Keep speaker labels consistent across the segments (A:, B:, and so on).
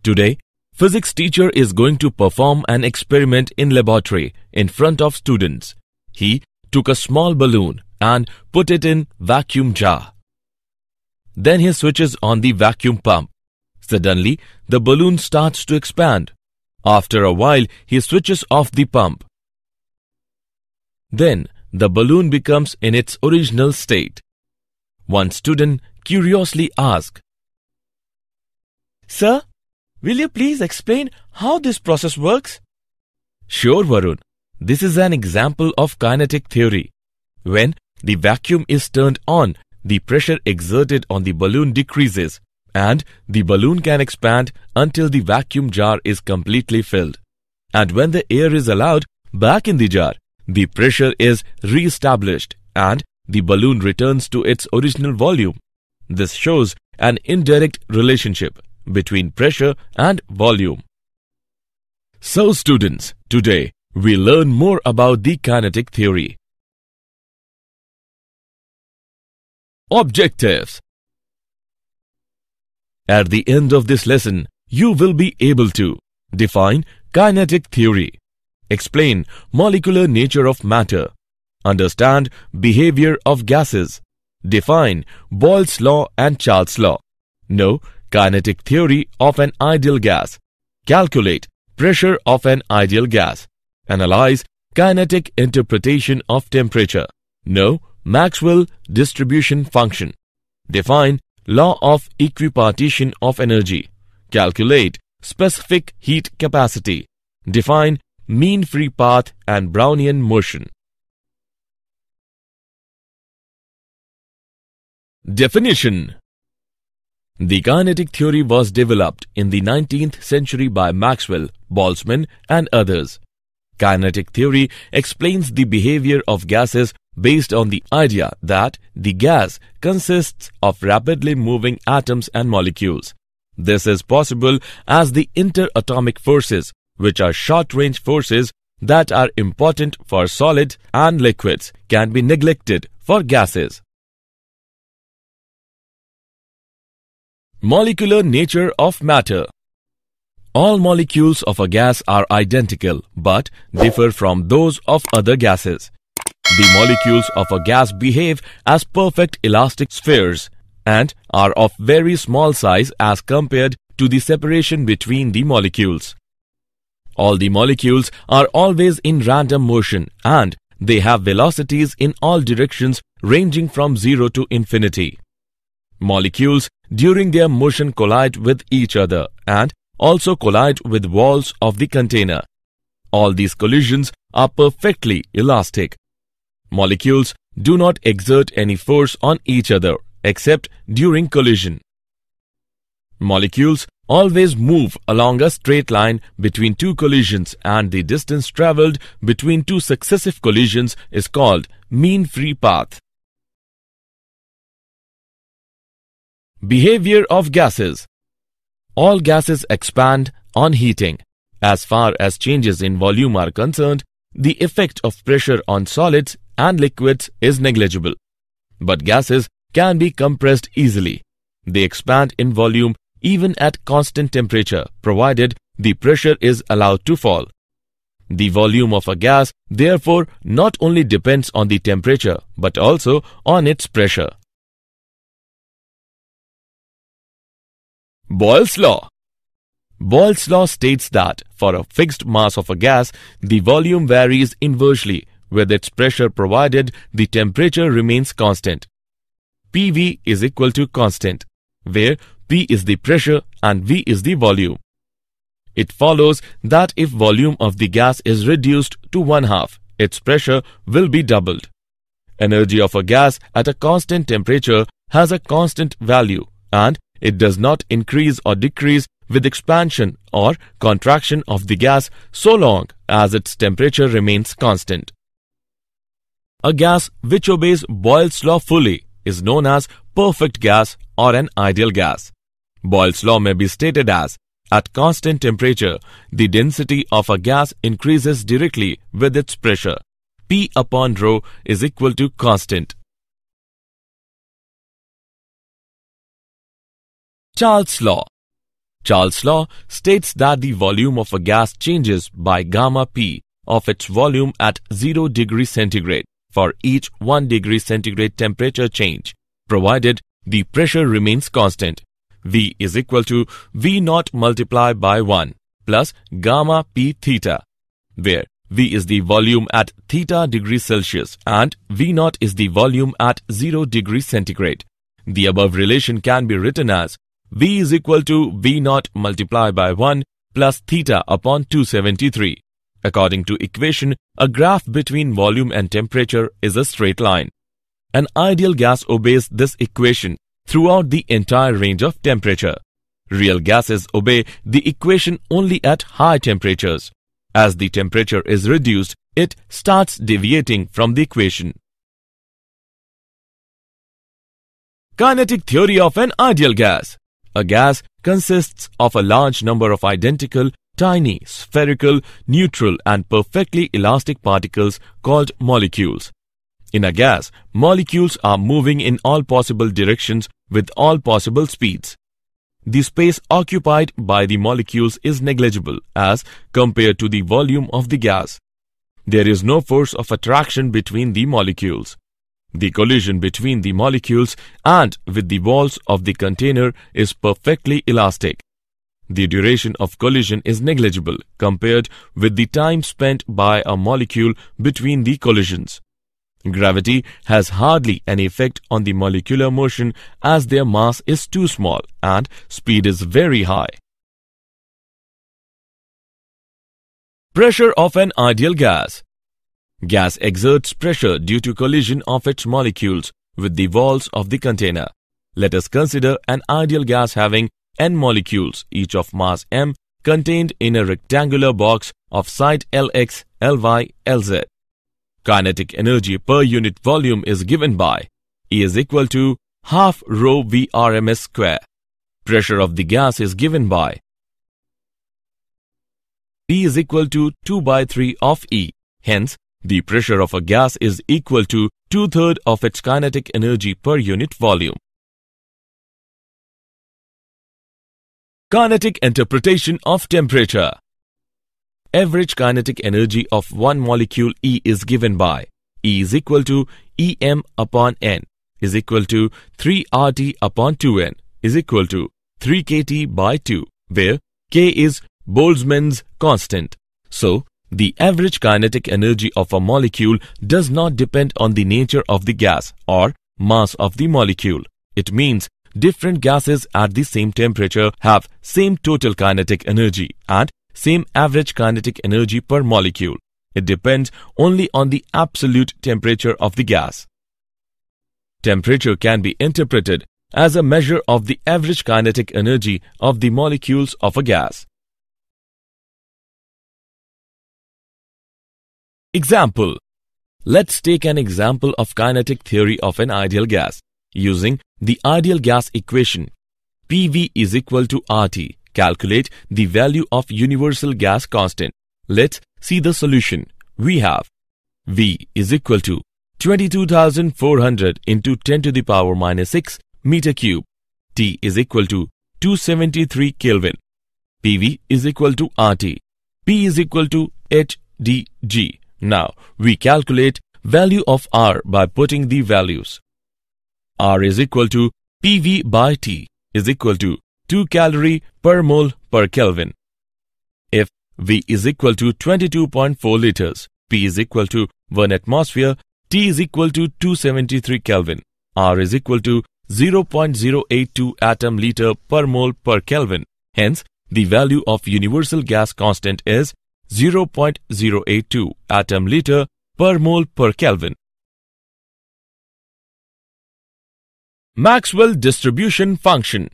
A: Today, physics teacher is going to perform an experiment in laboratory in front of students. He took a small balloon and put it in vacuum jar. Then he switches on the vacuum pump. Suddenly, the balloon starts to expand. After a while, he switches off the pump. Then, the balloon becomes in its original state. One student curiously asked, "Sir, will you please explain how this process works?" "Sure, Varun. This is an example of kinetic theory. When the vacuum is turned on, the pressure exerted on the balloon decreases, and the balloon can expand until the vacuum jar is completely filled. And when the air is allowed back in the jar, the pressure is re-established and the balloon returns to its original volume. This shows an indirect relationship between pressure and volume." So students, today we learn more about the kinetic theory. Objectives. At the end of this lesson, you will be able to define kinetic theory, explain molecular nature of matter, understand behavior of gases, define Boyle's law and Charles' law, know kinetic theory of an ideal gas, calculate pressure of an ideal gas, analyze kinetic interpretation of temperature, know Maxwell distribution function, define law of equipartition of energy, calculate specific heat capacity, define mean free path and Brownian motion. Definition. The kinetic theory was developed in the 19th century by Maxwell, Boltzmann and others. Kinetic theory explains the behavior of gases based on the idea that the gas consists of rapidly moving atoms and molecules. This is possible as the interatomic forces, which are short-range forces that are important for solids and liquids, can be neglected for gases. Molecular nature of matter. All molecules of a gas are identical but differ from those of other gases. The molecules of a gas behave as perfect elastic spheres and are of very small size as compared to the separation between the molecules. All the molecules are always in random motion and they have velocities in all directions ranging from 0 to infinity. Molecules during their motion collide with each other and also collide with walls of the container. All these collisions are perfectly elastic. Molecules do not exert any force on each other except during collision. Molecules always move along a straight line between two collisions and the distance travelled between two successive collisions is called mean free path. Behavior of gases. All gases expand on heating. As far as changes in volume are concerned, the effect of pressure on solids and liquids is negligible. But gases can be compressed easily. They expand in volume even at constant temperature, provided the pressure is allowed to fall. The volume of a gas, therefore, not only depends on the temperature, but also on its pressure. Boyle's law. Boyle's law states that for a fixed mass of a gas, the volume varies inversely with its pressure provided the temperature remains constant. PV is equal to constant, where P is the pressure and V is the volume. It follows that if volume of the gas is reduced to 1/2, its pressure will be doubled. Energy of a gas at a constant temperature has a constant value and it does not increase or decrease with expansion or contraction of the gas so long as its temperature remains constant. A gas which obeys Boyle's law fully is known as perfect gas or an ideal gas. Boyle's law may be stated as, at constant temperature, the density of a gas increases directly with its pressure. P upon rho is equal to constant. Charles' law. Charles' law states that the volume of a gas changes by gamma P of its volume at 0 degrees centigrade for each 1 degree centigrade temperature change, provided the pressure remains constant. V is equal to V naught multiplied by 1 plus gamma P theta, where V is the volume at theta degrees Celsius and V naught is the volume at 0 degrees centigrade. The above relation can be written as V is equal to V naught multiplied by 1 plus theta upon 273. According to equation, a graph between volume and temperature is a straight line. An ideal gas obeys this equation throughout the entire range of temperature. Real gases obey the equation only at high temperatures. As the temperature is reduced, it starts deviating from the equation. Kinetic theory of an ideal gas. A gas consists of a large number of identical, tiny, spherical, neutral and perfectly elastic particles called molecules. In a gas, molecules are moving in all possible directions with all possible speeds. The space occupied by the molecules is negligible as compared to the volume of the gas. There is no force of attraction between the molecules. The collision between the molecules and with the walls of the container is perfectly elastic. The duration of collision is negligible compared with the time spent by a molecule between the collisions. Gravity has hardly any effect on the molecular motion as their mass is too small and speed is very high. Pressure of an ideal gas. Gas exerts pressure due to collision of its molecules with the walls of the container. Let us consider an ideal gas having n molecules, each of mass m, contained in a rectangular box of side Lx, Ly, Lz. Kinetic energy per unit volume is given by E is equal to half rho V RMS square. Pressure of the gas is given by P is equal to 2 by 3 of E. Hence, the pressure of a gas is equal to 2/3 of its kinetic energy per unit volume. Kinetic interpretation of temperature. Average kinetic energy of one molecule E is given by E is equal to Em upon N is equal to 3 RT upon 2N is equal to 3 kT by 2, where K is Boltzmann's constant. So, the average kinetic energy of a molecule does not depend on the nature of the gas or mass of the molecule. It means different gases at the same temperature have same total kinetic energy and same average kinetic energy per molecule. It depends only on the absolute temperature of the gas. Temperature can be interpreted as a measure of the average kinetic energy of the molecules of a gas. Example. Let's take an example of kinetic theory of an ideal gas. Using the ideal gas equation, PV is equal to RT. Calculate the value of universal gas constant. Let's see the solution. We have V is equal to 22,400 into 10 to the power minus 6 meter cube. T is equal to 273 Kelvin. PV is equal to RT. P is equal to HDG. Now, we calculate value of R by putting the values. R is equal to PV by T is equal to 2 calorie per mole per Kelvin. If V is equal to 22.4 liters, P is equal to 1 atmosphere, T is equal to 273 Kelvin, R is equal to 0.082 atom liter per mole per Kelvin. Hence, the value of universal gas constant is 0.082 atom liter per mole per Kelvin. Maxwell distribution function.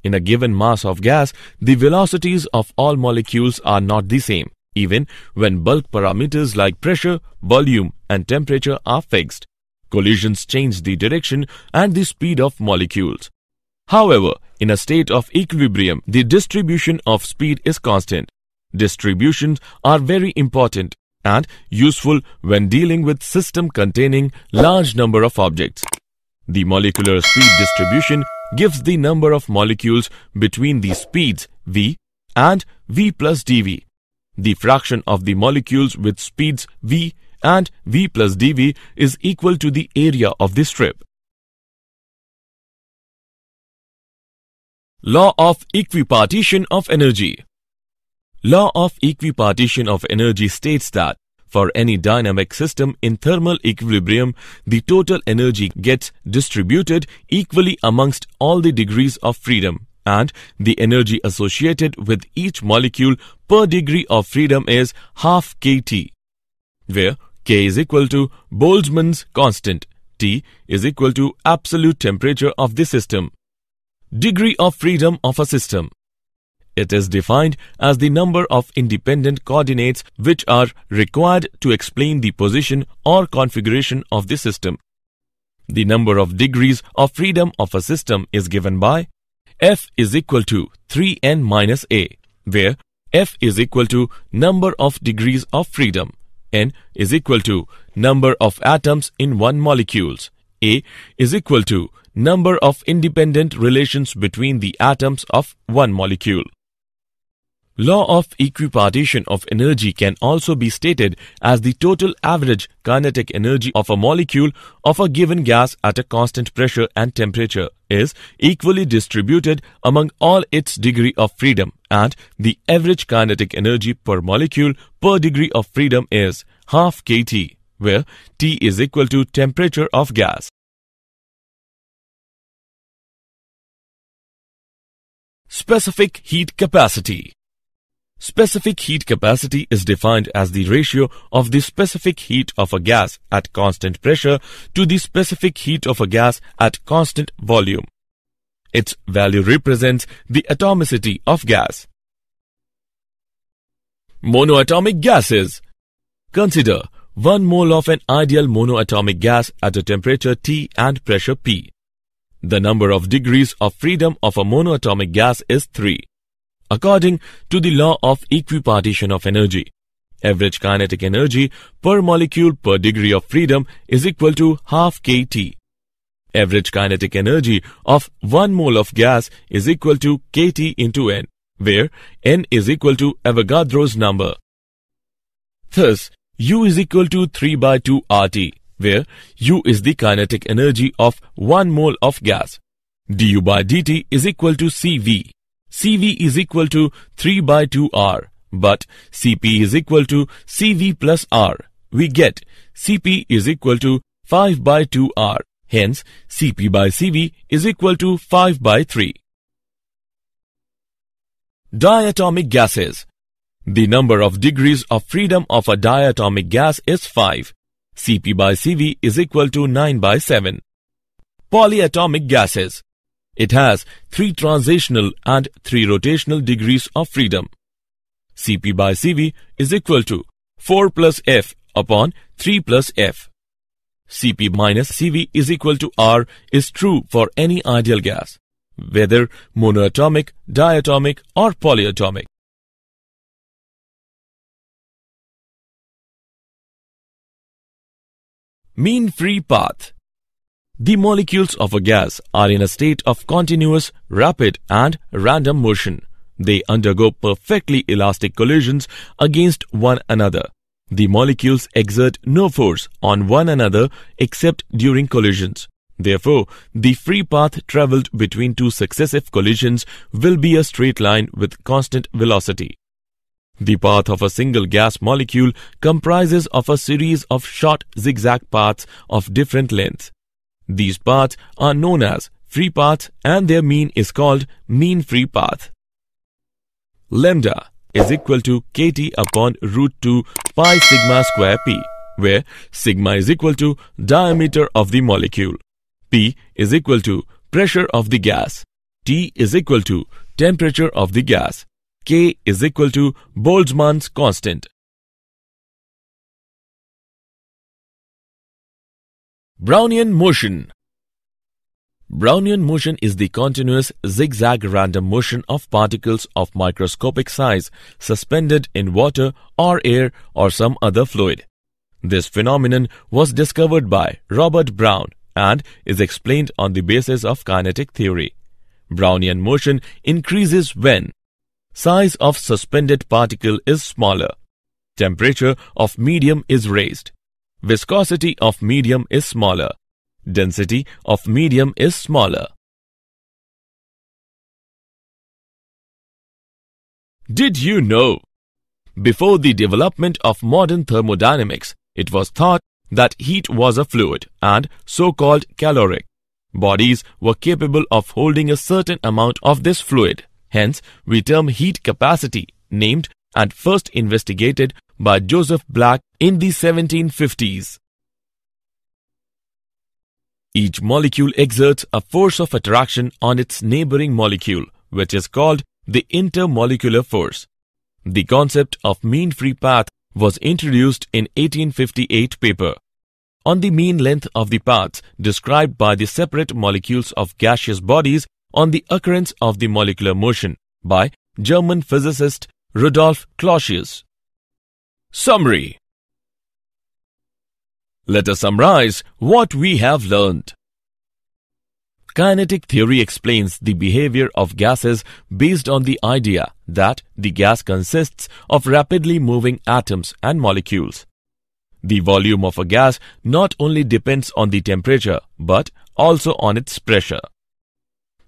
A: In a given mass of gas, the velocities of all molecules are not the same, even when bulk parameters like pressure, volume, and temperature are fixed. Collisions change the direction and the speed of molecules. However, in a state of equilibrium, the distribution of speed is constant. Distributions are very important and useful when dealing with system containing large number of objects. The molecular speed distribution gives the number of molecules between the speeds v and v plus dv. The fraction of the molecules with speeds v and v plus dv is equal to the area of the strip. Law of equipartition of energy. Law of equipartition of energy states that for any dynamic system in thermal equilibrium, the total energy gets distributed equally amongst all the degrees of freedom, and the energy associated with each molecule per degree of freedom is half kT, where K is equal to Boltzmann's constant, T is equal to absolute temperature of the system. Degree of freedom of a system. It is defined as the number of independent coordinates which are required to explain the position or configuration of the system. The number of degrees of freedom of a system is given by F is equal to 3n minus A, where F is equal to number of degrees of freedom, N is equal to number of atoms in one molecules, A is equal to number of independent relations between the atoms of one molecule. Law of equipartition of energy can also be stated as the total average kinetic energy of a molecule of a given gas at a constant pressure and temperature is equally distributed among all its degree of freedom, and the average kinetic energy per molecule per degree of freedom is half kT, where T is equal to temperature of gas. Specific heat capacity. Specific heat capacity is defined as the ratio of the specific heat of a gas at constant pressure to the specific heat of a gas at constant volume. Its value represents the atomicity of gas. Monoatomic gases. Consider 1 mole of an ideal monoatomic gas at a temperature T and pressure P. The number of degrees of freedom of a monoatomic gas is 3. According to the law of equipartition of energy, average kinetic energy per molecule per degree of freedom is equal to half kT. Average kinetic energy of 1 mole of gas is equal to kT into N, where N is equal to Avogadro's number. Thus, U is equal to 3 by 2 RT, where U is the kinetic energy of 1 mole of gas. Du by dt is equal to CV. CV is equal to 3 by 2 R, but Cp is equal to Cv plus R. We get Cp is equal to 5 by 2 R. Hence, Cp by Cv is equal to 5 by 3. Diatomic gases. The number of degrees of freedom of a diatomic gas is 5. Cp by Cv is equal to 9 by 7. Polyatomic gases. It has 3 transitional and 3 rotational degrees of freedom. Cp by Cv is equal to 4 plus F upon 3 plus F. Cp minus Cv is equal to R is true for any ideal gas, whether monoatomic, diatomic or polyatomic. Mean free path. The molecules of a gas are in a state of continuous, rapid and random motion. They undergo perfectly elastic collisions against one another. The molecules exert no force on one another except during collisions. Therefore, the free path travelled between 2 successive collisions will be a straight line with constant velocity. The path of a single gas molecule comprises of a series of short zigzag paths of different lengths. These paths are known as free paths and their mean is called mean free path. Lambda is equal to kT upon root 2 pi sigma square p, where sigma is equal to diameter of the molecule, p is equal to pressure of the gas, T is equal to temperature of the gas, K is equal to Boltzmann's constant. Brownian motion. Brownian motion is the continuous zigzag random motion of particles of microscopic size suspended in water or air or some other fluid. This phenomenon was discovered by Robert Brown and is explained on the basis of kinetic theory. Brownian motion increases when size of suspended particle is smaller, temperature of medium is raised, viscosity of medium is smaller, density of medium is smaller. Did you know? Before the development of modern thermodynamics, it was thought that heat was a fluid and so-called caloric. Bodies were capable of holding a certain amount of this fluid. Hence, we term heat capacity, named and first investigated by Joseph Black in the 1750s. Each molecule exerts a force of attraction on its neighboring molecule, which is called the intermolecular force. The concept of mean free path was introduced in 1858 paper on the mean length of the paths described by the separate molecules of gaseous bodies on the occurrence of the molecular motion by German physicist Rudolf Clausius. Summary. Let us summarize what we have learned. Kinetic theory explains the behavior of gases based on the idea that the gas consists of rapidly moving atoms and molecules. The volume of a gas not only depends on the temperature but also on its pressure.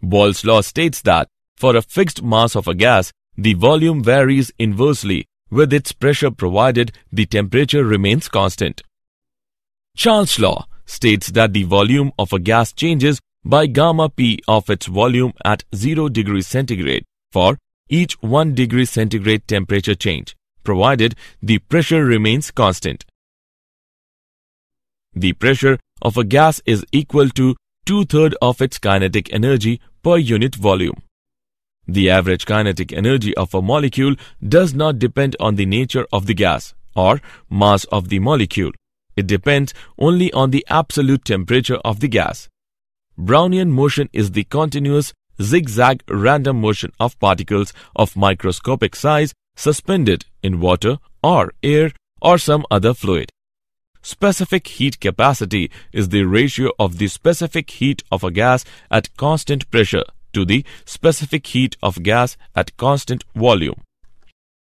A: Boyle's law states that for a fixed mass of a gas, the volume varies inversely with its pressure provided the temperature remains constant. Charles' law states that the volume of a gas changes by gamma p of its volume at 0 degrees centigrade for each 1 degree centigrade temperature change, provided the pressure remains constant. The pressure of a gas is equal to 2/3 of its kinetic energy per unit volume. The average kinetic energy of a molecule does not depend on the nature of the gas or mass of the molecule. It depends only on the absolute temperature of the gas. Brownian motion is the continuous zigzag random motion of particles of microscopic size suspended in water or air or some other fluid. Specific heat capacity is the ratio of the specific heat of a gas at constant pressure to the specific heat of gas at constant volume.